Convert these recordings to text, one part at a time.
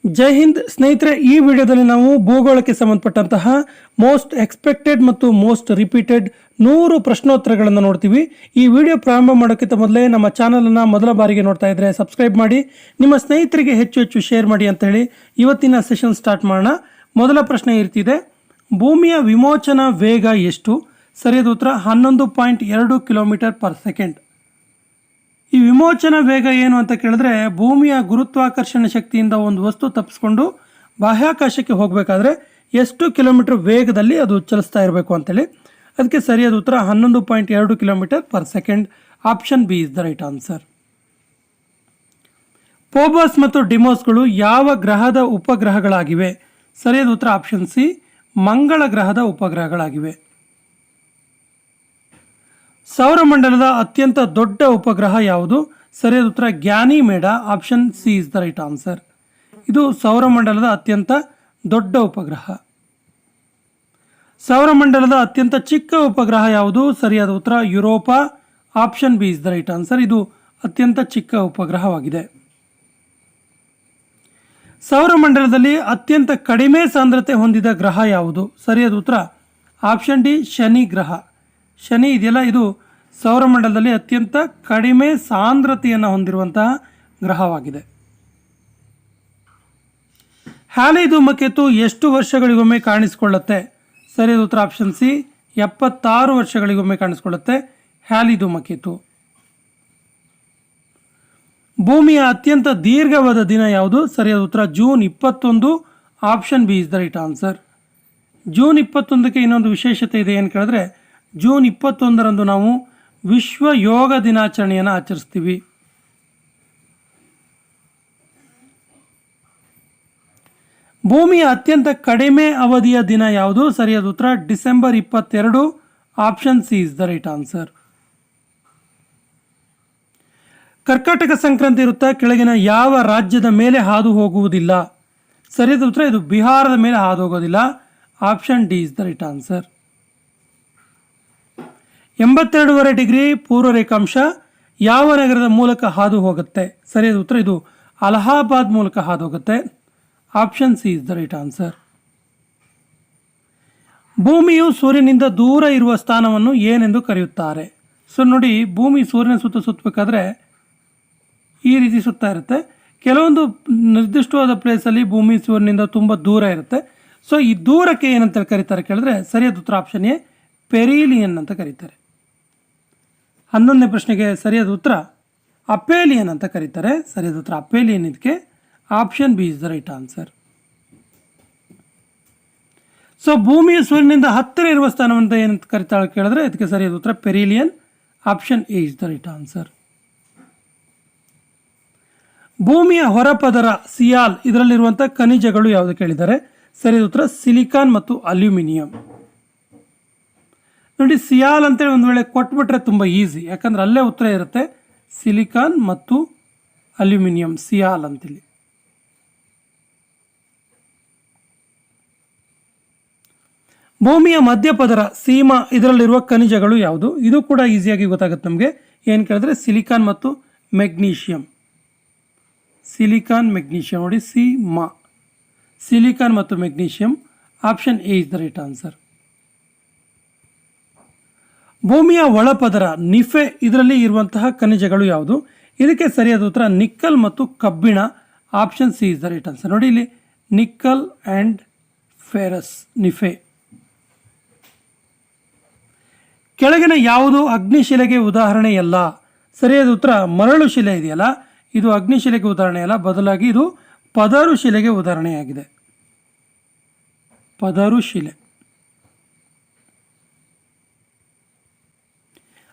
ಜೈ ಹಿಂದ್ ಸ್ನೇಹಿತರೆ, ಈ ವಿಡಿಯೋದಲ್ಲಿ ನಾವು ಭೂಗೋಳಕ್ಕೆ ಸಂಬಂಧಪಟ್ಟಂತಹ ಮೋಸ್ಟ್ ಎಕ್ಸ್ಪೆಕ್ಟೆಡ್ ಮತ್ತು ಮೋಸ್ಟ್ ರಿಪೀಟೆಡ್ 100 ಪ್ರಶ್ನೋತ್ತರಗಳನ್ನು ನೋಡ್ತೀವಿ. ಈ ವಿಡಿಯೋ ಪ್ರಾರಂಭ ಮಾಡೋಕ್ಕಿಂತ ಮೊದಲೇ ನಮ್ಮ ಚಾನಲನ್ನು ಮೊದಲ ಬಾರಿಗೆ ನೋಡ್ತಾ ಇದ್ರೆ ಸಬ್ಸ್ಕ್ರೈಬ್ ಮಾಡಿ, ನಿಮ್ಮ ಸ್ನೇಹಿತರಿಗೆ ಹೆಚ್ಚು ಶೇರ್ ಮಾಡಿ ಅಂತ ಹೇಳಿ ಇವತ್ತಿನ ಸೆಷನ್ ಸ್ಟಾರ್ಟ್ ಮಾಡೋಣ. ಮೊದಲ ಪ್ರಶ್ನೆ ಇರ್ತಿದೆ, ಭೂಮಿಯ ವಿಮೋಚನಾ ವೇಗ ಎಷ್ಟು? ಸರಿಯಾದ ಉತ್ತರ 11.2 ಕಿಲೋಮೀಟರ್ ಪರ್ ಸೆಕೆಂಡ್. ಈ ವಿಮೋಚನಾ ವೇಗ ಏನು ಅಂತ ಕೇಳಿದ್ರೆ, ಭೂಮಿಯ ಗುರುತ್ವಾಕರ್ಷಣ ಶಕ್ತಿಯಿಂದ ಒಂದು ವಸ್ತು ತಪ್ಪಿಸ್ಕೊಂಡು ಬಾಹ್ಯಾಕಾಶಕ್ಕೆ ಹೋಗಬೇಕಾದ್ರೆ ಎಷ್ಟು ಕಿಲೋಮೀಟರ್ ವೇಗದಲ್ಲಿ ಅದು ಚಲಿಸ್ತಾ ಇರಬೇಕು ಅಂತೇಳಿ. ಅದಕ್ಕೆ ಸರಿಯಾದ ಉತ್ತರ 11.2 kilometre per second. Option B is the right answer. Phobos ಮತ್ತು ಡಿಮೋಸ್ಗಳು ಯಾವ ಗ್ರಹದ ಉಪಗ್ರಹಗಳಾಗಿವೆ? ಸರಿಯಾದ ಉತ್ತರ ಆಪ್ಷನ್ ಸಿ, ಮಂಗಳ ಗ್ರಹದ ಉಪಗ್ರಹಗಳಾಗಿವೆ. ಸೌರಮಂಡಲದ ಅತ್ಯಂತ ದೊಡ್ಡ ಉಪಗ್ರಹ ಯಾವುದು? ಸರಿಯಾದ ಉತ್ತರ ಗ್ಯಾನಿಮೇಡ. Option C is the right answer. ಇದು ಸೌರಮಂಡಲದ ಅತ್ಯಂತ ದೊಡ್ಡ ಉಪಗ್ರಹ. ಸೌರಮಂಡಲದ ಅತ್ಯಂತ ಚಿಕ್ಕ ಉಪಗ್ರಹ ಯಾವುದು? ಸರಿಯಾದ ಉತ್ತರ Europa. Option B is the right answer. ಇದು ಅತ್ಯಂತ ಚಿಕ್ಕ ಉಪಗ್ರಹವಾಗಿದೆ. ಸೌರಮಂಡಲದಲ್ಲಿ ಅತ್ಯಂತ ಕಡಿಮೆ ಸಾಂದ್ರತೆ ಹೊಂದಿದ ಗ್ರಹ ಯಾವುದು? ಸರಿಯಾದ ಉತ್ತರ ಆಪ್ಷನ್ ಡಿ, ಶನಿ ಗ್ರಹ. ಶನಿ ಇದೆಯಲ್ಲ, ಇದು ಸೌರಮಂಡಲದಲ್ಲಿ ಅತ್ಯಂತ ಕಡಿಮೆ ಸಾಂದ್ರತೆಯನ್ನು ಹೊಂದಿರುವಂತಹ ಗ್ರಹವಾಗಿದೆ. ಹ್ಯಾಲಿ ಧೂಮಕೇತು ಎಷ್ಟು ವರ್ಷಗಳಿಗೊಮ್ಮೆ ಕಾಣಿಸಿಕೊಳ್ಳುತ್ತೆ? ಸರಿಯಾದ ಉತ್ತರ ಆಪ್ಷನ್ ಸಿ, 76 ವರ್ಷಗಳಿಗೊಮ್ಮೆ ಕಾಣಿಸಿಕೊಳ್ಳುತ್ತೆ ಹ್ಯಾಲಿ ಧೂಮಕೇತು. ಭೂಮಿಯ ಅತ್ಯಂತ ದೀರ್ಘವಾದ ದಿನ ಯಾವುದು? ಸರಿಯಾದ ಉತ್ತರ June 21. Option B is the right answer. June 21ಕ್ಕೆ ಇನ್ನೊಂದು ವಿಶೇಷತೆ ಇದೆ. ಏನು ಕೇಳಿದ್ರೆ, ಜೂನ್ 21ರಂದು ನಾವು ವಿಶ್ವ ಯೋಗ ದಿನಾಚರಣೆಯನ್ನು ಆಚರಿಸ್ತೀವಿ. ಭೂಮಿಯ ಅತ್ಯಂತ ಕಡಿಮೆ ಅವಧಿಯ ದಿನ ಯಾವುದು? ಸರಿಯಾದ ಉತ್ತರ December 22. Option C is the right answer. ಕರ್ಕಾಟಕ ಸಂಕ್ರಾಂತಿ ವೃತ್ತ ಕೆಳಗಿನ ಯಾವ ರಾಜ್ಯದ ಮೇಲೆ ಹಾದು ಹೋಗುವುದಿಲ್ಲ? ಸರಿಯಾದ ಉತ್ತರ ಇದು ಬಿಹಾರದ ಮೇಲೆ ಹಾದು ಹೋಗೋದಿಲ್ಲ. Option D is the right answer. 82.5 degree ಪೂರ್ವ ರೇಖಾಂಶ ಯಾವ ನಗರದ ಮೂಲಕ ಹಾದು ಹೋಗುತ್ತೆ? ಸರಿಯಾದ ಉತ್ತರ ಇದು ಅಲಹಾಬಾದ್ ಮೂಲಕ ಹಾದು ಹೋಗುತ್ತೆ. Option C is the right answer. ಭೂಮಿಯು ಸೂರ್ಯನಿಂದ ದೂರ ಇರುವ ಸ್ಥಾನವನ್ನು ಏನೆಂದು ಕರೆಯುತ್ತಾರೆ? ಸೊ ನೋಡಿ, ಭೂಮಿ ಸೂರ್ಯನ ಸುತ್ತಬೇಕಾದ್ರೆ ಈ ರೀತಿ ಸುತ್ತಾ ಇರುತ್ತೆ. ಕೆಲವೊಂದು ನಿರ್ದಿಷ್ಟವಾದ ಪ್ಲೇಸಲ್ಲಿ ಭೂಮಿ ಸೂರ್ಯನಿಂದ ತುಂಬ ದೂರ ಇರುತ್ತೆ. ಸೊ ಈ ದೂರಕ್ಕೆ ಏನಂತ ಕರೀತಾರೆ ಕೇಳಿದ್ರೆ, ಸರಿಯಾದ ಉತ್ತರ ಆಪ್ಷನ್ ಎ, ಪೆರಿಲಿಯನ್ ಅಂತ ಕರೀತಾರೆ. 11ನೇ ಪ್ರಶ್ನೆಗೆ ಸರಿಯಾದ ಉತ್ತರ ಅಪೇಲಿಯನ್ ಅಂತ ಕರೀತಾರೆ. ಸರಿಯಾದ ಉತ್ತರ ಅಪೇಲಿಯನ್. ಇದಕ್ಕೆ option B is the right answer. So ಭೂಮಿಯ ಸೂರ್ಯನಿಂದ ಹತ್ತಿರ ಇರುವ ಸ್ಥಾನವಂತ ಏನಂತ ಕರೀತಾಳೆ ಕೇಳಿದ್ರೆ, ಇದಕ್ಕೆ ಸರಿಯಾದ ಉತ್ತರ perihelion. Option A is the right answer. ಭೂಮಿಯ ಹೊರಪದರ ಸಿಯಾಲ್ ಇದರಲ್ಲಿರುವಂಥ ಖನಿಜಗಳು ಯಾವುದು ಕೇಳಿದ್ದಾರೆ? ಸರಿಯಾದ ಉತ್ತರ ಸಿಲಿಕಾನ್ ಮತ್ತು ಅಲ್ಯೂಮಿನಿಯಂ. ನೋಡಿ, ಸಿಯಾಲ್ ಅಂತೇಳಿ ಒಂದು ವೇಳೆ ಕೊಟ್ಬಿಟ್ರೆ ತುಂಬ ಈಸಿ, ಯಾಕಂದ್ರೆ ಅಲ್ಲೇ ಉತ್ತರ ಇರುತ್ತೆ. ಸಿಲಿಕಾನ್ ಮತ್ತು ಅಲ್ಯೂಮಿನಿಯಂ, ಸಿಯಾಲ್ ಅಂತೇಳಿ. ಭೂಮಿಯ ಮಧ್ಯಪದರ ಸೀಮಾ ಇದರಲ್ಲಿರುವ ಖನಿಜಗಳು ಯಾವುದು? ಇದು ಕೂಡ ಈಸಿಯಾಗಿ ಗೊತ್ತಾಗುತ್ತೆ ನಮಗೆ. ಏನು ಕೇಳಿದ್ರೆ ಸಿಲಿಕಾನ್ ಮತ್ತು ಮೆಗ್ನೀಷಿಯಂ. ಸಿಲಿಕಾನ್ ಮೆಗ್ನೀಷಿಯಂ ನೋಡಿ, ಸೀಮಾ, ಸಿಲಿಕಾನ್ ಮತ್ತು magnesium. Option A is the right answer. ಭೂಮಿಯ ಒಳಪದರ ನಿಫೆ ಇದರಲ್ಲಿ ಇರುವಂತಹ ಖನಿಜಗಳು ಯಾವುದು? ಇದಕ್ಕೆ ಸರಿಯಾದ ಉತ್ತರ ನಿಕ್ಕಲ್ ಮತ್ತು ಕಬ್ಬಿಣ. Option C is the right answer. ನೋಡಿ ಇಲ್ಲಿ, ನಿಕ್ಕಲ್ ಆ್ಯಂಡ್ ಫೆರಸ್, ನಿಫೆ. ಕೆಳಗಿನ ಯಾವುದು ಅಗ್ನಿಶಿಲೆಗೆ ಉದಾಹರಣೆಯಲ್ಲ? ಸರಿಯಾದ ಉತ್ತರ ಮರಳು ಶಿಲೆ ಇದೆಯಲ್ಲ, ಇದು ಅಗ್ನಿಶಿಲೆಗೆ ಉದಾಹರಣೆಯಲ್ಲ, ಬದಲಾಗಿ ಇದು ಪದರು ಶಿಲೆಗೆ ಉದಾಹರಣೆಯಾಗಿದೆ. ಪದರು ಶಿಲೆ.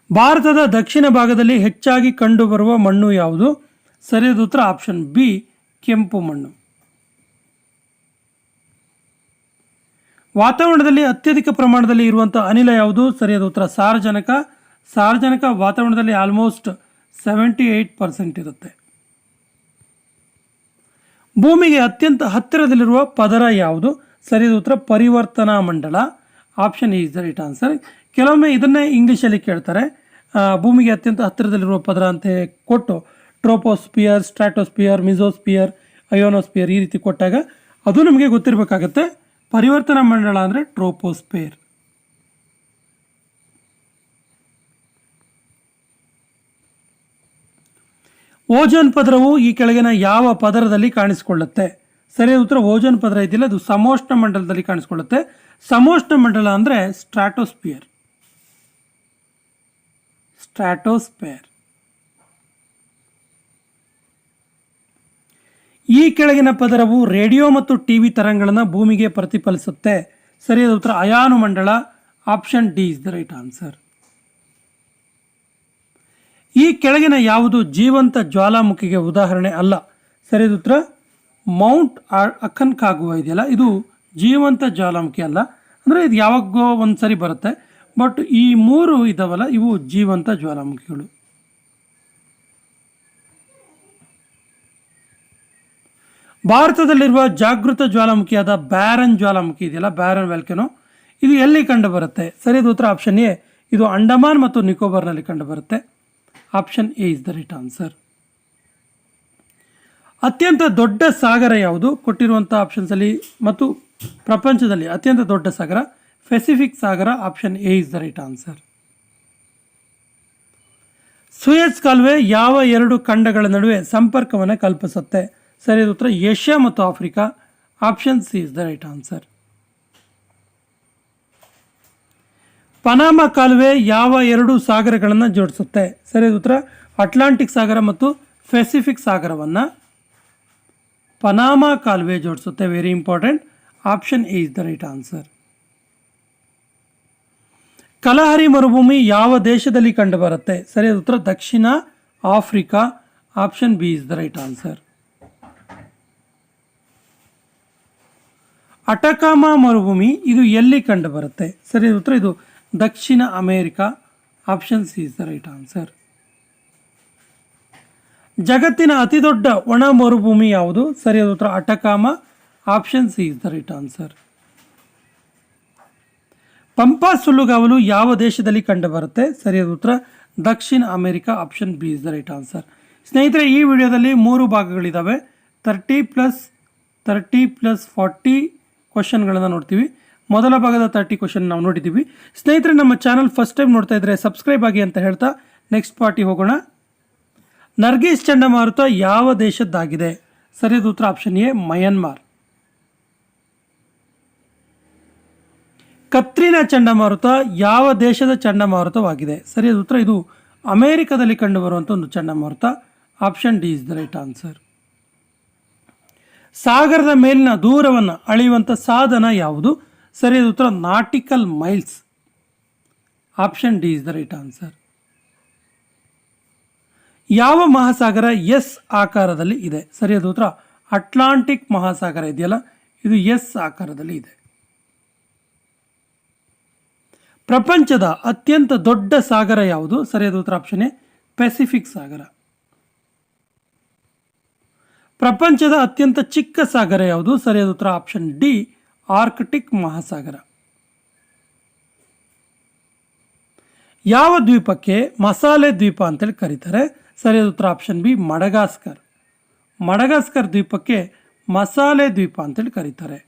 ಭಾರತದ ದಕ್ಷಿಣ ಭಾಗದಲ್ಲಿ ಹೆಚ್ಚಾಗಿ ಕಂಡುಬರುವ ಮಣ್ಣು ಯಾವುದು? ಸರಿಯಾದ ಉತ್ತರ ಆಪ್ಷನ್ ಬಿ, ಕೆಂಪು ಮಣ್ಣು. ವಾತಾವರಣದಲ್ಲಿ ಅತ್ಯಧಿಕ ಪ್ರಮಾಣದಲ್ಲಿ ಇರುವಂಥ ಅನಿಲ ಯಾವುದು? ಸರಿಯಾದ ಉತ್ತರ ಸಾರಜನಕ. ಸಾರಜನಕ ವಾತಾವರಣದಲ್ಲಿ ಆಲ್ಮೋಸ್ಟ್ 78% ಇರುತ್ತೆ. ಭೂಮಿಗೆ ಅತ್ಯಂತ ಹತ್ತಿರದಲ್ಲಿರುವ ಪದರ ಯಾವುದು? ಸರಿಯಾದ ಉತ್ತರ ಪರಿವರ್ತನಾ ಮಂಡಲ. Option is the right answer. ಕೆಲವೊಮ್ಮೆ ಇದನ್ನೇ ಇಂಗ್ಲೀಷಲ್ಲಿ ಕೇಳ್ತಾರೆ. ಭೂಮಿಗೆ ಅತ್ಯಂತ ಹತ್ತಿರದಲ್ಲಿರುವ ಪದರ ಅಂತ ಕೊಟ್ಟು ಟ್ರೋಪೋಸ್ಪಿಯರ್, ಸ್ಟ್ರಾಟೋಸ್ಪಿಯರ್, ಮಿಸೋಸ್ಪಿಯರ್ ಅಯೋನೋಸ್ಪಿಯರ್ ಈ ರೀತಿ ಕೊಟ್ಟಾಗ ಅದು ನಮಗೆ ಗೊತ್ತಿರಬೇಕಾಗತ್ತೆ. ಪರಿವರ್ತನಾ ಮಂಡಲ ಅಂದರೆ ಟ್ರೋಪೋಸ್ಫಿಯರ್. ಓಜೋನ್ ಪದರವು ಈ ಕೆಳಗಿನ ಯಾವ ಪದರದಲ್ಲಿ ಕಾಣಿಸಿಕೊಳ್ಳುತ್ತೆ? ಸರಿಯಾದ ಉತ್ತರ ಓಜೋನ್ ಪದರ ಇದೆಯಲ್ಲ ಅದು ಸಮೋಷ್ಣ ಮಂಡಲದಲ್ಲಿ ಕಾಣಿಸಿಕೊಳ್ಳುತ್ತೆ. ಸಮೋಷ್ಣ ಮಂಡಲ ಅಂದರೆ ಸ್ಟ್ರಾಟೋಸ್ಫಿಯರ್. ಈ ಕೆಳಗಿನ ಪದರವು ರೇಡಿಯೋ ಮತ್ತು ಟಿವಿ ತರಂಗಗಳನ್ನು ಭೂಮಿಗೆ ಪ್ರತಿಫಲಿಸುತ್ತೆ. ಸರಿಯಾದ ಉತ್ತರ ಅಯಾನು ಮಂಡಲ. Option D is the right answer. ಈ ಕೆಳಗಿನ ಯಾವುದು ಜೀವಂತ ಜ್ವಾಲಾಮುಖಿಗೆ ಉದಾಹರಣೆ ಅಲ್ಲ? ಸರಿಯಾದ ಉತ್ತರ ಮೌಂಟ್ ಅಕನ್ಕಾಗುವಾ ಇದೆಯಲ್ಲ ಇದು ಜೀವಂತ ಜ್ವಾಲಾಮುಖಿ ಅಲ್ಲ. ಅಂದರೆ ಇದು ಯಾವಾಗೋ ಒಂದ್ಸರಿ ಬರುತ್ತೆ. ಬಟ್ ಈ 3 ಇದಾವಲ್ಲ ಇವು ಜೀವಂತ ಜ್ವಾಲಾಮುಖಿಗಳು. ಭಾರತದಲ್ಲಿರುವ ಜಾಗೃತ ಜ್ವಾಲಾಮುಖಿಯಾದ ಬ್ಯಾರನ್ ಜ್ವಾಲಾಮುಖಿ ಇದೆಯಲ್ಲ, ಬ್ಯಾರನ್ ವ್ಯಾಲ್ಕನೋ, ಇದು ಎಲ್ಲಿ ಕಂಡು ಬರುತ್ತೆ? ಸರಿಯಾದ ಉತ್ತರ ಆಪ್ಷನ್ ಎ, ಇದು ಅಂಡಮಾನ್ ಮತ್ತು ನಿಕೋಬಾರ್ನಲ್ಲಿ ಕಂಡು ಬರುತ್ತೆ. Option A is the right answer. ಅತ್ಯಂತ ದೊಡ್ಡ ಸಾಗರ ಯಾವುದು? ಕೊಟ್ಟಿರುವಂಥ ಆಪ್ಷನ್ಸಲ್ಲಿ ಮತ್ತು ಪ್ರಪಂಚದಲ್ಲಿ ಅತ್ಯಂತ ದೊಡ್ಡ ಸಾಗರ ಪೆಸಿಫಿಕ್ ಸಾಗರ. Option A is the right answer. Suez ಕಾಲುವೆ ಯಾವ 2 ಖಂಡಗಳ ನಡುವೆ ಸಂಪರ್ಕವನ್ನು ಕಲ್ಪಿಸುತ್ತೆ? ಸರಿಯಾದ ಉತ್ತರ ಏಷ್ಯಾ ಮತ್ತು Africa. Option C is the right answer. Panama ಕಾಲುವೆ ಯಾವ 2 ಸಾಗರಗಳನ್ನು ಜೋಡಿಸುತ್ತೆ? ಸರಿಯಾದ ಉತ್ತರ ಅಟ್ಲಾಂಟಿಕ್ ಸಾಗರ ಮತ್ತು ಪೆಸಿಫಿಕ್ ಸಾಗರವನ್ನು ಪನಾಮ ಕಾಲುವೆ ಜೋಡಿಸುತ್ತೆ. Very important. Option A is the right answer. Kalahari ಮರುಭೂಮಿ ಯಾವ ದೇಶದಲ್ಲಿ ಕಂಡುಬರುತ್ತೆ? ಸರಿಯಾದ ಉತ್ತರ ದಕ್ಷಿಣ ಆಫ್ರಿಕಾ. Option B is the right answer. Atacama ಮರುಭೂಮಿ ಇದು ಎಲ್ಲಿ ಕಂಡುಬರುತ್ತೆ? ಸರಿಯಾದ ಉತ್ತರ ಇದು ದಕ್ಷಿಣ America. Option C is the right answer. ಜಗತ್ತಿನ ಅತಿ ದೊಡ್ಡ ಒಣ ಮರುಭೂಮಿ ಯಾವುದು? ಸರಿಯಾದ ಉತ್ತರ Atacama. Option C is the right answer. Pampa ಸುಲ್ಲುಗಾವಲು ಯಾವ ದೇಶದಲ್ಲಿ ಕಂಡುಬರುತ್ತೆ? ಸರಿಯಾದ ಉತ್ತರ ದಕ್ಷಿಣ America. Option B is the right answer. ಸ್ನೇಹಿತರೆ, ಈ ವಿಡಿಯೋದಲ್ಲಿ 3 ಭಾಗಗಳಿದ್ದಾವೆ. 30+40 ಕ್ವಶನ್ಗಳನ್ನು ನೋಡ್ತೀವಿ. ಮೊದಲ ಭಾಗದ 30 ಕ್ವಶನ್ ನಾವು ನೋಡಿದ್ದೀವಿ. ಸ್ನೇಹಿತರೆ, ನಮ್ಮ ಚಾನಲ್ ಫಸ್ಟ್ ಟೈಮ್ ನೋಡ್ತಾ ಇದ್ದರೆ ಸಬ್ಸ್ಕ್ರೈಬ್ ಆಗಿ ಅಂತ ಹೇಳ್ತಾ ನೆಕ್ಸ್ಟ್ ಪಾರ್ಟಿ ಹೋಗೋಣ. ನರ್ಗೀಸ್ ಚಂಡಮಾರುತ ಯಾವ ದೇಶದ್ದಾಗಿದೆ? ಸರಿಯಾದ ಉತ್ತರ ಆಪ್ಷನ್ ಎ ಮಯನ್ಮಾರ್. ಕತ್ರಿನಾ ಚಂಡಮಾರುತ ಯಾವ ದೇಶದ ಚಂಡಮಾರುತವಾಗಿದೆ? ಸರಿಯಾದ ಉತ್ತರ ಇದು ಅಮೆರಿಕದಲ್ಲಿ ಕಂಡುಬರುವಂಥ ಒಂದು ಚಂಡಮಾರುತ. Option D is the right answer. ಸಾಗರದ ಮೇಲಿನ ದೂರವನ್ನು ಅಳೆಯುವಂಥ ಸಾಧನ ಯಾವುದು? ಸರಿಯಾದ ಉತ್ತರ nautical miles. Option D is the right answer. ಯಾವ ಮಹಾಸಾಗರ ಎಸ್ ಆಕಾರದಲ್ಲಿ ಇದೆ? ಸರಿಯಾದ ಉತ್ತರ ಅಟ್ಲಾಂಟಿಕ್ ಮಹಾಸಾಗರ ಇದೆಯಲ್ಲ ಇದು ಎಸ್ ಆಕಾರದಲ್ಲಿ ಇದೆ. ಪ್ರಪಂಚದ ಅತ್ಯಂತ ದೊಡ್ಡ ಸಾಗರ ಯಾವುದು? ಸರಿಯಾದ ಉತ್ತರ ಆಪ್ಷನ್ ಎ ಪೆಸಿಫಿಕ್ ಸಾಗರ. ಪ್ರಪಂಚದ ಅತ್ಯಂತ ಚಿಕ್ಕ ಸಾಗರ ಯಾವುದು? ಸರಿಯಾದ ಉತ್ತರ ಆಪ್ಷನ್ ಡಿ ಆರ್ಕ್ಟಿಕ್ ಮಹಾಸಾಗರ. ಯಾವ ದ್ವೀಪಕ್ಕೆ ಮಸಾಲೆ ದ್ವೀಪ ಅಂತೇಳಿ ಕರೀತಾರೆ? ಸರಿಯಾದ ಉತ್ತರ ಆಪ್ಷನ್ ಬಿ ಮಡಗಾಸ್ಕರ್. ಮಡಗಾಸ್ಕರ್ ದ್ವೀಪಕ್ಕೆ ಮಸಾಲೆ ದ್ವೀಪ ಅಂತೇಳಿ ಕರೀತಾರೆ.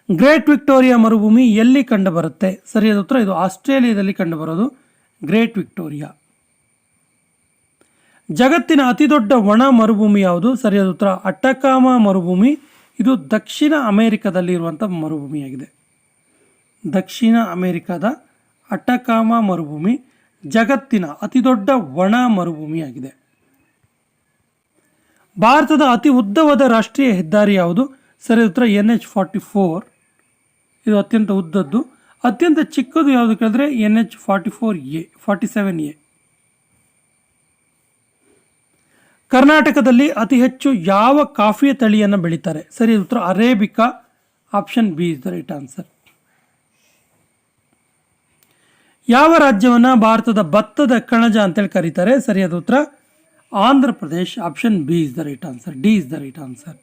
ಗ್ರೇಟ್ ವಿಕ್ಟೋರಿಯಾ ಮರುಭೂಮಿ ಎಲ್ಲಿ ಕಂಡುಬರುತ್ತೆ? ಸರಿಯಾದ ಉತ್ತರ ಇದು ಆಸ್ಟ್ರೇಲಿಯಾದಲ್ಲಿ ಕಂಡುಬರೋದು ಗ್ರೇಟ್ ವಿಕ್ಟೋರಿಯಾ. ಜಗತ್ತಿನ ಅತಿ ದೊಡ್ಡ ಒಣ ಮರುಭೂಮಿ ಯಾವುದು? ಸರಿಯಾದ ಉತ್ತರ ಅಟಕಾಮಾ ಮರುಭೂಮಿ. ಇದು ದಕ್ಷಿಣ ಅಮೇರಿಕಾದಲ್ಲಿ ಇರುವಂಥ ಮರುಭೂಮಿಯಾಗಿದೆ. ದಕ್ಷಿಣ ಅಮೇರಿಕಾದ ಅಟಕಾಮಾ ಮರುಭೂಮಿ ಜಗತ್ತಿನ ಅತಿ ದೊಡ್ಡ ಒಣ ಮರುಭೂಮಿಯಾಗಿದೆ. ಭಾರತದ ಅತಿ ಉದ್ದವಾದ ರಾಷ್ಟ್ರೀಯ ಹೆದ್ದಾರಿ ಯಾವುದು? ಸರಿಯಾದ ಉತ್ತರ NH44. ಇದು ಅತ್ಯಂತ ಉದ್ದದ್ದು. ಅತ್ಯಂತ ಚಿಕ್ಕದು ಯಾವುದು ಕೇಳಿದ್ರೆ NH47A. ಕರ್ನಾಟಕದಲ್ಲಿ ಅತಿ ಹೆಚ್ಚು ಯಾವ ಕಾಫಿಯ ತಳಿಯನ್ನು ಬೆಳೀತಾರೆ? ಸರಿಯಾದ ಉತ್ತರ arabica. Option B is the right answer. ಯಾವ ರಾಜ್ಯವನ್ನು ಭಾರತದ ಭತ್ತದ ಕಣಜ ಅಂತೇಳಿ ಕರೀತಾರೆ? ಸರಿಯಾದ ಉತ್ತರ Andhra Pradesh. Option B is the right answer. D is the right answer.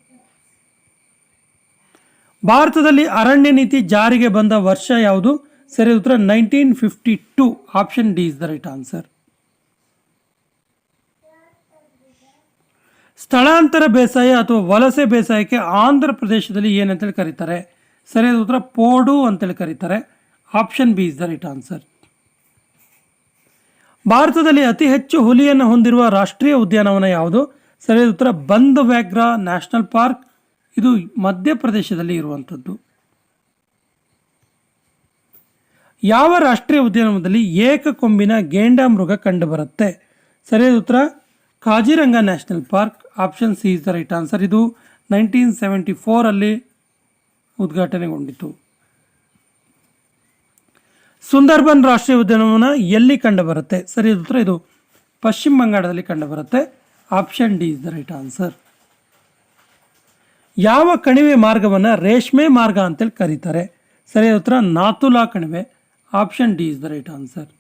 ಭಾರತದಲ್ಲಿ ಅರಣ್ಯ ನೀತಿ ಜಾರಿಗೆ ಬಂದ ವರ್ಷ ಯಾವುದು? ಸರಿಯಾದ ಉತ್ತರ 1952. Option D is the right answer. ಸ್ಥಳಾಂತರ ಬೇಸಾಯ ಅಥವಾ ವಲಸೆ ಬೇಸಾಯಕ್ಕೆ ಆಂಧ್ರ ಪ್ರದೇಶದಲ್ಲಿ ಏನಂತೇಳಿ ಕರೀತಾರೆ? ಸರಿಯಾದ ಉತ್ತರ ಪೋಡು ಅಂತೇಳಿ ಕರೀತಾರೆ. Option B is the right answer. ಭಾರತದಲ್ಲಿ ಅತಿ ಹೆಚ್ಚು ಹುಲಿಯನ್ನು ಹೊಂದಿರುವ ರಾಷ್ಟ್ರೀಯ ಉದ್ಯಾನವನ ಯಾವುದು? ಸರಿಯಾದ ಉತ್ತರ ಬಂಧವ್ಯಾಘ್ರ ನ್ಯಾಷನಲ್ ಪಾರ್ಕ್. ಇದು ಮಧ್ಯಪ್ರದೇಶದಲ್ಲಿ ಇರುವಂಥದ್ದು. ಯಾವ ರಾಷ್ಟ್ರೀಯ ಉದ್ಯಾನವನದಲ್ಲಿ ಏಕಕೊಂಬಿನ ಗೇಂಡಾಮೃಗ ಕಂಡುಬರುತ್ತೆ? ಸರಿಯಾದ ಉತ್ತರ Kaziranga national park. Option C is the right answer. ಇದು 1974 ಉದ್ಘಾಟನೆಗೊಂಡಿತು. ಸುಂದರ್ಬನ್ ರಾಷ್ಟ್ರೀಯ ಉದ್ಯಾನವನ ಎಲ್ಲಿ ಕಂಡುಬರುತ್ತೆ? ಸರಿಯಾದ ಉತ್ತರ ಇದು ಪಶ್ಚಿಮ ಬಂಗಾಳದಲ್ಲಿ ಕಂಡುಬರುತ್ತೆ. Option D is the right answer. ಯಾವ ಕಣಿವೆ ಮಾರ್ಗವನ್ನು ರೇಷ್ಮೆ ಮಾರ್ಗ ಅಂತೇಳಿ ಕರೀತಾರೆ? ಸರಿಯಾದ ಉತ್ತರ ನಾಥುಲಾ ಕಣಿವೆ. Option D is the right answer.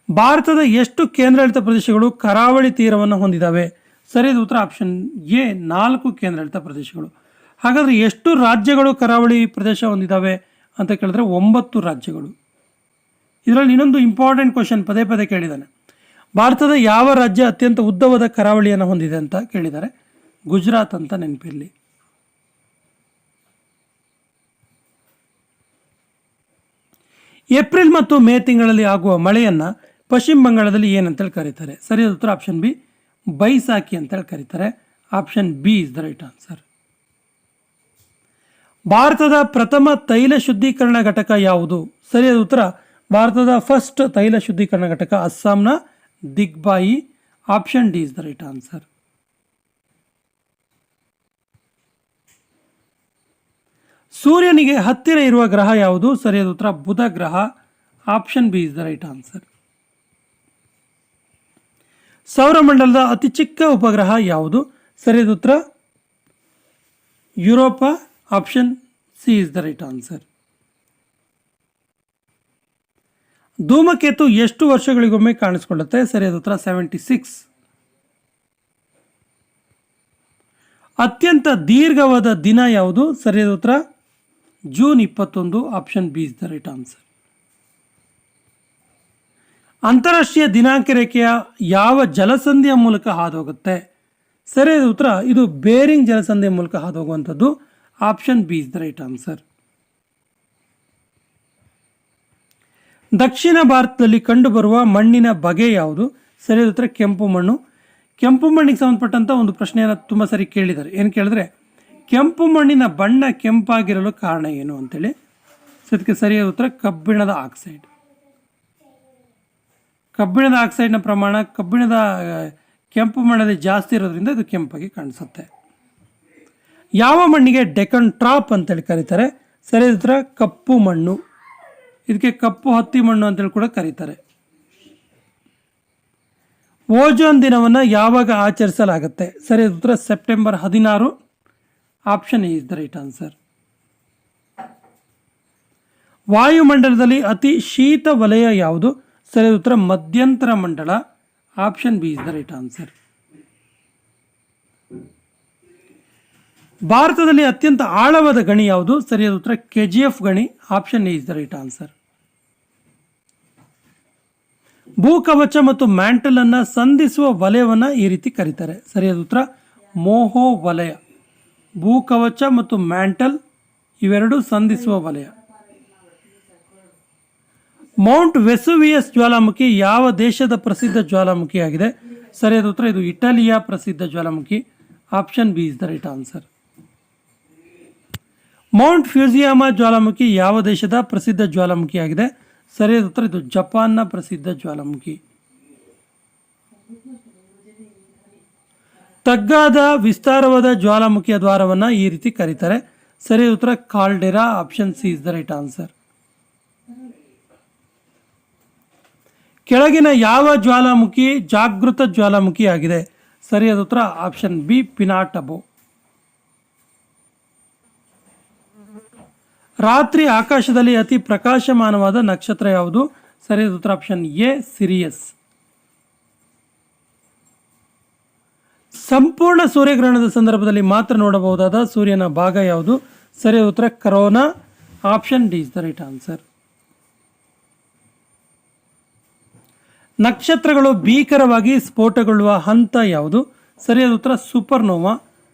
ಭಾರತದ ಎಷ್ಟು ಕೇಂದ್ರಾಡಳಿತ ಪ್ರದೇಶಗಳು ಕರಾವಳಿ ತೀರವನ್ನು ಹೊಂದಿದ್ದಾವೆ? ಸರಿಯಾದ ಉತ್ತರ ಆಪ್ಷನ್ ಎ 4 ಕೇಂದ್ರಾಡಳಿತ ಪ್ರದೇಶಗಳು. ಹಾಗಾದರೆ ಎಷ್ಟು ರಾಜ್ಯಗಳು ಕರಾವಳಿ ಪ್ರದೇಶ ಹೊಂದಿದ್ದಾವೆ ಅಂತ ಕೇಳಿದ್ರೆ 9 ರಾಜ್ಯಗಳು. ಇದರಲ್ಲಿ ಇನ್ನೊಂದು ಇಂಪಾರ್ಟೆಂಟ್ ಕ್ವಶನ್ ಪದೇ ಪದೇ ಕೇಳಿದ್ದಾನೆ. ಭಾರತದ ಯಾವ ರಾಜ್ಯ ಅತ್ಯಂತ ಉದ್ದವಾದ ಕರಾವಳಿಯನ್ನು ಹೊಂದಿದೆ ಅಂತ ಕೇಳಿದ್ದಾರೆ? ಗುಜರಾತ್ ಅಂತ ನೆನಪಿರಲಿ. ಏಪ್ರಿಲ್ ಮತ್ತು ಮೇ ತಿಂಗಳಲ್ಲಿ ಆಗುವ ಮಳೆಯನ್ನು ಪಶ್ಚಿಮ ಬಂಗಾಳದಲ್ಲಿ ಏನಂತೇಳಿ ಕರೀತಾರೆ? ಸರಿಯಾದ ಉತ್ತರ ಆಪ್ಷನ್ ಬಿ ಬೈಸಾಖಿ ಅಂತೇಳಿ ಕರೀತಾರೆ. Option B is the right answer. ಭಾರತದ ಪ್ರಥಮ ತೈಲ ಶುದ್ಧೀಕರಣ ಘಟಕ ಯಾವುದು? ಸರಿಯಾದ ಉತ್ತರ ಭಾರತದ ಫಸ್ಟ್ ತೈಲ ಶುದ್ಧೀಕರಣ ಘಟಕ ಅಸ್ಸಾಂನ Digboi. Option D is the right answer. ಸೂರ್ಯನಿಗೆ ಹತ್ತಿರ ಇರುವ ಗ್ರಹ ಯಾವುದು? ಸರಿಯಾದ ಉತ್ತರ ಬುಧ ಗ್ರಹ. Option B is the right answer. ಸೌರಮಂಡಲದ ಅತಿ ಚಿಕ್ಕ ಉಪಗ್ರಹ ಯಾವುದು? ಸರಿಯಾದ ಉತ್ತರ Europa. Option C is the right answer. ಧೂಮಕೇತು ಎಷ್ಟು ವರ್ಷಗಳಿಗೊಮ್ಮೆ ಕಾಣಿಸಿಕೊಳ್ಳುತ್ತೆ? ಸರಿಯಾದ ಉತ್ತರ 76. ಅತ್ಯಂತ ದೀರ್ಘವಾದ ದಿನ ಯಾವುದು? ಸರಿಯಾದ ಉತ್ತರ June 21. Option B is the right answer. ಅಂತಾರಾಷ್ಟ್ರೀಯ ದಿನಾಂಕ ರೇಖೆಯ ಯಾವ ಜಲಸಂಧಿಯ ಮೂಲಕ ಹಾದುಹೋಗುತ್ತೆ? ಸರಿಯಾದ ಉತ್ತರ ಇದು ಬೇರಿಂಗ್ ಜಲಸಂಧಿಯ ಮೂಲಕ ಹಾದುಹೋಗುವಂಥದ್ದು. Option B is the right answer. ದಕ್ಷಿಣ ಭಾರತದಲ್ಲಿ ಕಂಡುಬರುವ ಮಣ್ಣಿನ ಬಗೆ ಯಾವುದು? ಸರಿಯಾದ ಉತ್ತರ ಕೆಂಪು ಮಣ್ಣು. ಕೆಂಪು ಮಣ್ಣಿಗೆ ಸಂಬಂಧಪಟ್ಟಂಥ ಒಂದು ಪ್ರಶ್ನೆಯನ್ನು ತುಂಬ ಸರಿ ಕೇಳಿದ್ದಾರೆ. ಏನು ಕೇಳಿದ್ರೆ ಕೆಂಪು ಮಣ್ಣಿನ ಬಣ್ಣ ಕೆಂಪಾಗಿರಲು ಕಾರಣ ಏನು ಅಂತೇಳಿ. ಅದಕ್ಕೆ ಸರಿಯಾದ ಉತ್ತರ ಕಬ್ಬಿಣದ ಆಕ್ಸೈಡ್. ಕಬ್ಬಿಣದ ಆಕ್ಸೈಡ್ನ ಪ್ರಮಾಣ ಕಬ್ಬಿಣದ ಕೆಂಪು ಮಣ್ಣಲ್ಲಿ ಜಾಸ್ತಿ ಇರೋದ್ರಿಂದ ಇದು ಕೆಂಪಾಗಿ ಕಾಣಿಸುತ್ತೆ. ಯಾವ ಮಣ್ಣಿಗೆ ಡೆಕನ್ ಟ್ರಾಪ್ ಅಂತೇಳಿ ಕರೀತಾರೆ? ಸರಿಯಾದ ಉತ್ತರ ಕಪ್ಪು ಮಣ್ಣು. ಇದಕ್ಕೆ ಕಪ್ಪು ಹತ್ತಿ ಮಣ್ಣು ಅಂತೇಳಿ ಕೂಡ ಕರೀತಾರೆ. ಓಜೋನ್ ದಿನವನ್ನು ಯಾವಾಗ ಆಚರಿಸಲಾಗುತ್ತೆ? ಸರಿಯಾದ ಉತ್ತರ September 16. Option A is the right answer. ವಾಯುಮಂಡಲದಲ್ಲಿ ಅತಿ ಶೀತ ವಲಯ ಯಾವುದು? ಸರಿಯಾದ ಉತ್ತರ ಮಧ್ಯಂತರ ಮಂಡಲ. Option B is the right answer. ಭಾರತದಲ್ಲಿ ಅತ್ಯಂತ ಆಳವಾದ ಗಣಿ ಯಾವುದು? ಸರಿಯಾದ ಉತ್ತರ KGF ಗಣಿ. Option A is the right answer. ಭೂಕವಚ ಮತ್ತು ಮ್ಯಾಂಟಲ್ ಅನ್ನು ಸಂಧಿಸುವ ವಲಯವನ್ನು ಈ ರೀತಿ ಕರೀತಾರೆ. ಸರಿಯಾದ ಉತ್ತರ ಮೋಹೋ ವಲಯ. ಭೂಕವಚ ಮತ್ತು ಮ್ಯಾಂಟಲ್ ಇವೆರಡು ಸಂಧಿಸುವ ವಲಯ. ಮೌಂಟ್ ವೆಸುವಿಯಸ್ ಜ್ವಾಲಾಮುಖಿ ಯಾವ ದೇಶದ ಪ್ರಸಿದ್ಧ ಜ್ವಾಲಾಮುಖಿಯಾಗಿದೆ? ಸರಿಯಾದ ಉತ್ತರ ಇದು ಇಟಲಿಯ ಪ್ರಸಿದ್ಧ ಜ್ವಾಲಾಮುಖಿ. Option B is the right answer. Mount Fujiyama ಜ್ವಾಲಾಮುಖಿ ಯಾವ ದೇಶದ ಪ್ರಸಿದ್ಧ ಜ್ವಾಲಾಮುಖಿಯಾಗಿದೆ? ಸರಿಯಾದ ಉತ್ತರ ಇದು ಜಪಾನ್ನ ಪ್ರಸಿದ್ಧ ಜ್ವಾಲಾಮುಖಿ. ತಗ್ಗಾದ ವಿಸ್ತಾರವಾದ ಜ್ವಾಲಾಮುಖಿಯ ದ್ವಾರವನ್ನು ಈ ರೀತಿ ಕರೀತಾರೆ. ಸರಿಯಾದ ಉತ್ತರ caldera. Option C is the right answer. ಕೆಳಗಿನ ಯಾವ ಜ್ವಾಲಾಮುಖಿ ಜಾಗೃತ ಜ್ವಾಲಾಮುಖಿ ಆಗಿದೆ? ಸರಿಯಾದ ಉತ್ತರ ಆಪ್ಷನ್ ಬಿ ಪಿನಾಟಬೋ. ರಾತ್ರಿ ಆಕಾಶದಲ್ಲಿ ಅತಿ ಪ್ರಕಾಶಮಾನವಾದ ನಕ್ಷತ್ರ ಯಾವುದು? ಸರಿಯಾದ ಉತ್ತರ ಆಪ್ಷನ್ ಎ ಸಿರಿಯಸ್. ಸಂಪೂರ್ಣ ಸೂರ್ಯಗ್ರಹಣದ ಸಂದರ್ಭದಲ್ಲಿ ಮಾತ್ರ ನೋಡಬಹುದಾದ ಸೂರ್ಯನ ಭಾಗ ಯಾವುದು? ಸರಿಯಾದ ಉತ್ತರ corona. Option D is the right answer. ನಕ್ಷತ್ರಗಳು ಭೀಕರವಾಗಿ ಸ್ಫೋಟಗೊಳ್ಳುವ ಹಂತ ಯಾವುದು? ಸರಿಯಾದ ಉತ್ತರ supernova.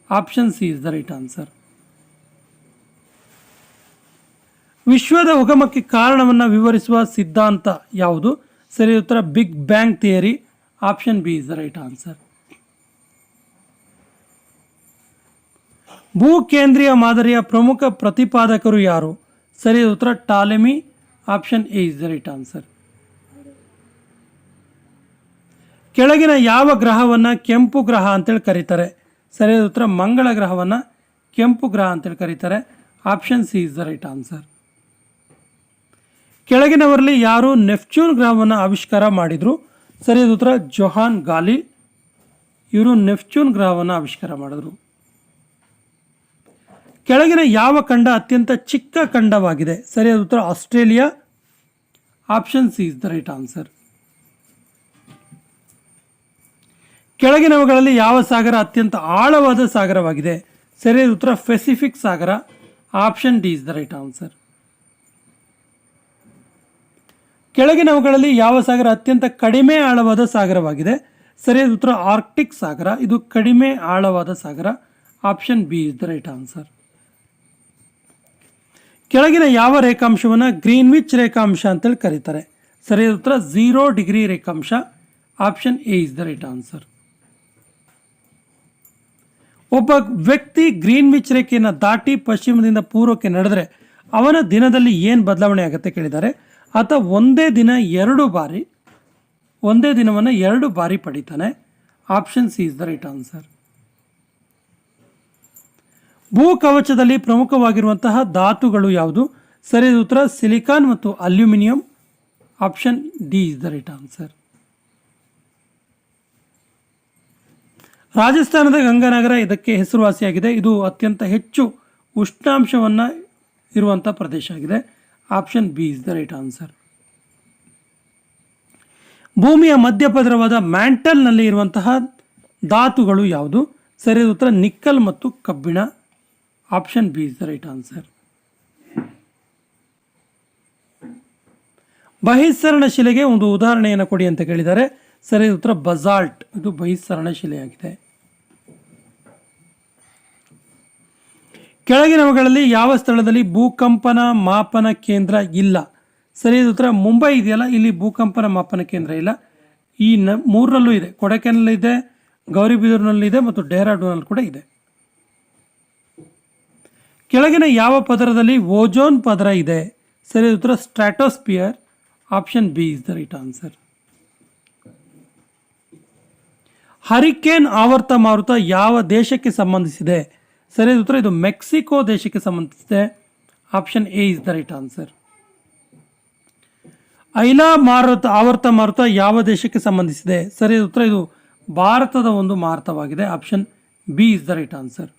Option C is the right answer. ವಿಶ್ವದ ಉಗಮಕ್ಕೆ ಕಾರಣವನ್ನು ವಿವರಿಸುವ ಸಿದ್ಧಾಂತ ಯಾವುದು? ಸರಿಯಾದ ಉತ್ತರ big bang theory. Option B is the right answer. ಭೂಕೇಂದ್ರೀಯ ಮಾದರಿಯ ಪ್ರಮುಖ ಪ್ರತಿಪಾದಕರು ಯಾರು? ಸರಿಯಾದ ಉತ್ತರ Ptolemy. Option A is the right answer. ಕೆಳಗಿನ ಯಾವ ಗ್ರಹವನ್ನು ಕೆಂಪು ಗ್ರಹ ಅಂತೇಳಿ ಕರೀತಾರೆ? ಸರಿಯಾದ ಉತ್ತರ ಮಂಗಳ ಗ್ರಹವನ್ನು ಕೆಂಪು ಗ್ರಹ ಅಂತೇಳಿ ಕರೀತಾರೆ. Option C is the right answer. ಕೆಳಗಿನವರಲ್ಲಿ ಯಾರು ನೆಪ್ಚೂನ್ ಗ್ರಹವನ್ನು ಆವಿಷ್ಕಾರ ಮಾಡಿದರು? ಸರಿಯಾದ ಉತ್ತರ ಜೊಹಾನ್ ಗಾಲಿ. ಇವರು ನೆಪ್ಚೂನ್ ಗ್ರಹವನ್ನು ಆವಿಷ್ಕಾರ ಮಾಡಿದ್ರು. ಕೆಳಗಿನ ಯಾವ ಖಂಡ ಅತ್ಯಂತ ಚಿಕ್ಕ ಖಂಡವಾಗಿದೆ? ಸರಿಯಾದ ಉತ್ತರ Australia. Option C is the right answer. ಕೆಳಗಿನವುಗಳಲ್ಲಿ ಯಾವ ಸಾಗರ ಅತ್ಯಂತ ಆಳವಾದ ಸಾಗರವಾಗಿದೆ? ಸರಿಯಾದ ಉತ್ತರ ಪೆಸಿಫಿಕ್ ಸಾಗರ. Option D is the right answer. ಕೆಳಗಿನವುಗಳಲ್ಲಿ ಯಾವ ಸಾಗರ ಅತ್ಯಂತ ಕಡಿಮೆ ಆಳವಾದ ಸಾಗರವಾಗಿದೆ? ಸರಿಯಾದ ಉತ್ತರ ಆರ್ಕ್ಟಿಕ್ ಸಾಗರ. ಇದು ಕಡಿಮೆ ಆಳವಾದ ಸಾಗರ. Option B is the right answer. ಕೆಳಗಿನ ಯಾವ ರೇಖಾಂಶವನ್ನು ಗ್ರೀನ್ವಿಚ್ ರೇಖಾಂಶ ಅಂತೇಳಿ ಕರೀತಾರೆ? ಸರಿಯಾದ ಉತ್ತರ 0 ಡಿಗ್ರಿ ರೇಖಾಂಶ. Option A is the right answer. ಒಬ್ಬ ವ್ಯಕ್ತಿ ಗ್ರೀನ್ವಿಚ್ ರೇಖೆಯನ್ನು ದಾಟಿ ಪಶ್ಚಿಮದಿಂದ ಪೂರ್ವಕ್ಕೆ ನಡೆದರೆ ಅವನ ದಿನದಲ್ಲಿ ಏನು ಬದಲಾವಣೆ ಆಗುತ್ತೆ ಕೇಳಿದ್ದಾರೆ. ಆತ ಒಂದೇ ದಿನವನ್ನು 2 ಬಾರಿ ಪಡಿತಾನೆ. Option C is the right answer. ಭೂಕವಚದಲ್ಲಿ ಪ್ರಮುಖವಾಗಿರುವಂತಹ ಧಾತುಗಳು ಯಾವುದು? ಸರಿಯಾದ ಉತ್ತರ ಸಿಲಿಕಾನ್ ಮತ್ತು aluminium. Option D is the right answer. ರಾಜಸ್ಥಾನದ ಗಂಗಾನಗರ ಇದಕ್ಕೆ ಹೆಸರುವಾಸಿಯಾಗಿದೆ. ಇದು ಅತ್ಯಂತ ಹೆಚ್ಚು ಉಷ್ಣಾಂಶವನ್ನು ಇರುವಂಥ ಪ್ರದೇಶ ಆಗಿದೆ. Option B is the right answer. ಭೂಮಿಯ ಮಧ್ಯಪದರವಾದ ಮ್ಯಾಂಟಲ್ನಲ್ಲಿ ಇರುವಂತಹ ಧಾತುಗಳು ಯಾವುದು? ಸರಿಯಾದ ಉತ್ತರ ನಿಕ್ಕಲ್ ಮತ್ತು ಕಬ್ಬಿಣ. Option B is the right answer. ಬಹಿಸ್ಸರಣ ಶಿಲೆಗೆ ಒಂದು ಉದಾಹರಣೆಯನ್ನು ಕೊಡಿ ಅಂತ ಕೇಳಿದ್ದಾರೆ. ಸರಿಯಾದ ಉತ್ತರ ಬಸಾಲ್ಟ್. ಇದು ಬಹಿಸ್ಸರಣ ಶಿಲೆಯಾಗಿದೆ. ಕೆಳಗಿನವುಗಳಲ್ಲಿ ಯಾವ ಸ್ಥಳದಲ್ಲಿ ಭೂಕಂಪನ ಮಾಪನ ಕೇಂದ್ರ ಇಲ್ಲ? ಸರಿಯಾದ ಉತ್ತರ ಮುಂಬೈ ಇದೆಯಲ್ಲ, ಇಲ್ಲಿ ಭೂಕಂಪನ ಮಾಪನ ಕೇಂದ್ರ ಇಲ್ಲ. ಈ 3ರಲ್ಲೂ ಇದೆ. ಕೊಡೈಕೆನಾಲ್ ಇದೆ, ಗೌರಿಬಿದೂರಿನಲ್ಲಿ ಇದೆ ಮತ್ತು ಡೆಹ್ರಾಡೂನಲ್ಲಿ ಕೂಡ ಇದೆ. ಕೆಳಗಿನ ಯಾವ ಪದರದಲ್ಲಿ ಓಜೋನ್ ಪದರ ಇದೆ? ಸರಿಯಾದ ಉತ್ತರ stratosphere. Option B is the right answer. Hurricane ಆವರ್ತ ಮಾರುತ ಯಾವ ದೇಶಕ್ಕೆ ಸಂಬಂಧಿಸಿದೆ? ಸರಿಯಾದ ಉತ್ತರ ಇದು ಮೆಕ್ಸಿಕೋ ದೇಶಕ್ಕೆ ಸಂಬಂಧಿಸಿದೆ. Option A is the right answer. Aila ಆವರ್ತ ಮಾರುತ ಯಾವ ದೇಶಕ್ಕೆ ಸಂಬಂಧಿಸಿದೆ? ಸರಿಯಾದ ಉತ್ತರ ಇದು ಭಾರತದ ಒಂದು ಮಾರುತವಾಗಿದೆ. Option B is the right answer.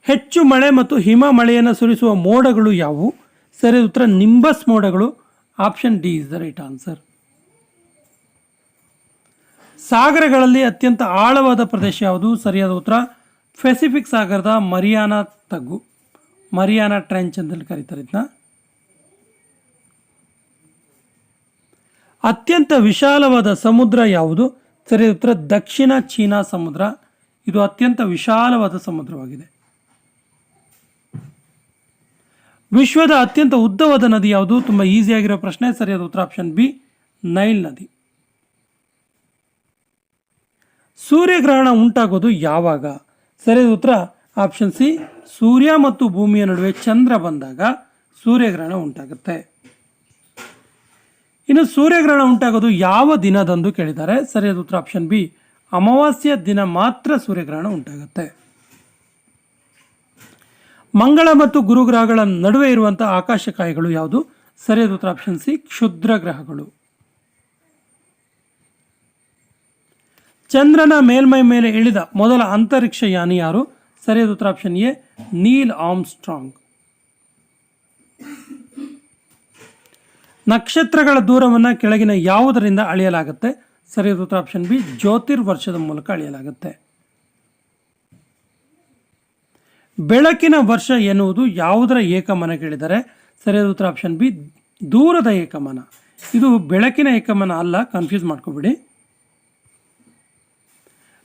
ಹೆಚ್ಚು ಮಳೆ ಮತ್ತು ಹಿಮ ಮಳೆಯನ್ನು ಸುರಿಸುವ ಮೋಡಗಳು ಯಾವುವು? ಸರಿಯಾದ ಉತ್ತರ ನಿಂಬಸ್ ಮೋಡಗಳು. Option D is the right answer. ಸಾಗರಗಳಲ್ಲಿ ಅತ್ಯಂತ ಆಳವಾದ ಪ್ರದೇಶ ಯಾವುದು? ಸರಿಯಾದ ಉತ್ತರ ಪೆಸಿಫಿಕ್ ಸಾಗರದ ಮರಿಯಾನಾ ತಗ್ಗು, ಮರಿಯಾನಾ ಟ್ರೆಂಚ್ ಅಂತ ಕರೀತಾರೆ ಇದನ್ನ. ಅತ್ಯಂತ ವಿಶಾಲವಾದ ಸಮುದ್ರ ಯಾವುದು? ಸರಿಯಾದ ಉತ್ತರ ದಕ್ಷಿಣ ಚೀನಾ ಸಮುದ್ರ. ಇದು ಅತ್ಯಂತ ವಿಶಾಲವಾದ ಸಮುದ್ರವಾಗಿದೆ. ವಿಶ್ವದ ಅತ್ಯಂತ ಉದ್ದವಾದ ನದಿ ಯಾವುದು? ತುಂಬ ಈಸಿಯಾಗಿರೋ ಪ್ರಶ್ನೆ. ಸರಿಯಾದ ಉತ್ತರ ಆಪ್ಷನ್ ಬಿ ನೈಲ್ ನದಿ. ಸೂರ್ಯಗ್ರಹಣ ಉಂಟಾಗೋದು ಯಾವಾಗ? ಸರಿಯಾದ ಉತ್ತರ ಆಪ್ಷನ್ ಸಿ ಸೂರ್ಯ ಮತ್ತು ಭೂಮಿಯ ನಡುವೆ ಚಂದ್ರ ಬಂದಾಗ ಸೂರ್ಯಗ್ರಹಣ ಉಂಟಾಗುತ್ತೆ. ಇನ್ನು ಸೂರ್ಯಗ್ರಹಣ ಉಂಟಾಗೋದು ಯಾವ ದಿನದಂದು ಕೇಳಿದ್ದಾರೆ. ಸರಿಯಾದ ಉತ್ತರ ಆಪ್ಷನ್ ಬಿ ಅಮಾವಾಸ್ಯ ದಿನ ಮಾತ್ರ ಸೂರ್ಯಗ್ರಹಣ ಉಂಟಾಗುತ್ತೆ. ಮಂಗಳ ಮತ್ತು ಗುರುಗ್ರಹಗಳ ನಡುವೆ ಇರುವಂತಹ ಆಕಾಶಕಾಯಗಳು ಯಾವುದು? ಸರಿಯಾದ ಉತ್ತರ ಆಪ್ಷನ್ ಸಿ ಕ್ಷುದ್ರ ಗ್ರಹಗಳು. ಚಂದ್ರನ ಮೇಲ್ಮೈ ಮೇಲೆ ಇಳಿದ ಮೊದಲ ಅಂತರಿಕ್ಷ ಯಾನಿ ಯಾರು? ಸರಿಯಾದ ಉತ್ತರ ಆಪ್ಷನ್ ಎ ನೀಲ್ ಆರ್ಮ್ಸ್ಟ್ರಾಂಗ್. ನಕ್ಷತ್ರಗಳ ದೂರವನ್ನು ಕೆಳಗಿನ ಯಾವುದರಿಂದ ಅಳೆಯಲಾಗುತ್ತೆ? ಸರಿಯಾದ ಉತ್ತರ ಆಪ್ಷನ್ ಬಿ ಜ್ಯೋತಿರ್ವರ್ಷದ ಮೂಲಕ ಅಳೆಯಲಾಗುತ್ತೆ. ಬೆಳಕಿನ ವರ್ಷ ಎನ್ನುವುದು ಯಾವುದರ ಏಕಮಾನ ಕೇಳಿದರೆ? ಸರಿಯಾದ ಉತ್ತರ ಆಪ್ಷನ್ ಬಿ ದೂರದ ಏಕಮಾನ. ಇದು ಬೆಳಕಿನ ಏಕಮಾನ ಅಲ್ಲ, ಕನ್ಫ್ಯೂಸ್ ಮಾಡ್ಕೋಬೇಡಿ.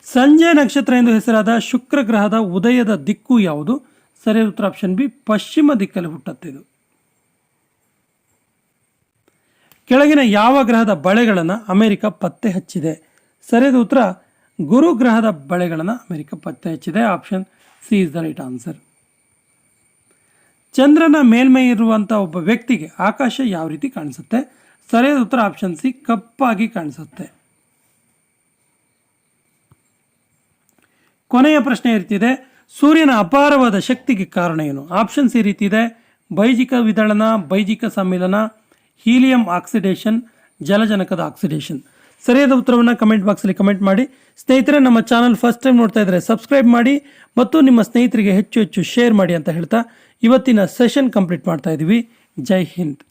ಸಂಜೆ ನಕ್ಷತ್ರ ಎಂದು ಹೆಸರಾದ ಶುಕ್ರ ಗ್ರಹದ ಉದಯದ ದಿಕ್ಕು ಯಾವುದು? ಸರಿಯಾದ ಉತ್ತರ ಆಪ್ಷನ್ ಬಿ, ಪಶ್ಚಿಮ ದಿಕ್ಕಲ್ಲಿ ಹುಟ್ಟುತ್ತೆ ಇದು. ಕೆಳಗಿನ ಯಾವ ಗ್ರಹದ ಬಳೆಗಳನ್ನು ಅಮೆರಿಕ ಪತ್ತೆ ಹಚ್ಚಿದೆ? ಸರಿಯಾದ ಉತ್ತರ ಗುರು ಗ್ರಹದ ಬಳೆಗಳನ್ನು ಅಮೆರಿಕ ಪತ್ತೆ ಹಚ್ಚಿದೆ. Option C is the right answer. ಚಂದ್ರನ ಮೇಲ್ಮೈ ಇರುವಂಥ ಒಬ್ಬ ವ್ಯಕ್ತಿಗೆ ಆಕಾಶ ಯಾವ ರೀತಿ ಕಾಣಿಸುತ್ತೆ? ಸರಿಯಾದ ಉತ್ತರ ಆಪ್ಷನ್ ಸಿ, ಕಪ್ಪಾಗಿ ಕಾಣಿಸುತ್ತೆ. ಕೊನೆಯ ಪ್ರಶ್ನೆ ಇರ್ತಿದೆ, ಸೂರ್ಯನ ಅಪಾರವಾದ ಶಕ್ತಿಗೆ ಕಾರಣ ಏನು? ಆಪ್ಷನ್ಸ್ ಈ ರೀತಿ ಇದೆ: ಬೈಜಿಕ ವಿದಳನ, ಬೈಜಿಕ ಸಮ್ಮಿಲನ, ಹೀಲಿಯಂ ಆಕ್ಸಿಡೇಷನ್, ಜಲಜನಕದ ಆಕ್ಸಿಡೇಷನ್. ಸರಿಯಾದ ಉತ್ತರವನ್ನು ಕಮೆಂಟ್ ಬಾಕ್ಸಲ್ಲಿ ಕಮೆಂಟ್ ಮಾಡಿ. ಸ್ನೇಹಿತರೆ, ನಮ್ಮ ಚಾನಲ್ ಫಸ್ಟ್ ಟೈಮ್ ನೋಡ್ತಾ ಇದ್ದರೆ ಸಬ್ಸ್ಕ್ರೈಬ್ ಮಾಡಿ ಮತ್ತು ನಿಮ್ಮ ಸ್ನೇಹಿತರಿಗೆ ಹೆಚ್ಚು ಶೇರ್ ಮಾಡಿ ಅಂತ ಹೇಳ್ತಾ ಇವತ್ತಿನ ಸೆಷನ್ ಕಂಪ್ಲೀಟ್ ಮಾಡ್ತಾ ಇದ್ದೀವಿ. ಜೈ ಹಿಂದ್.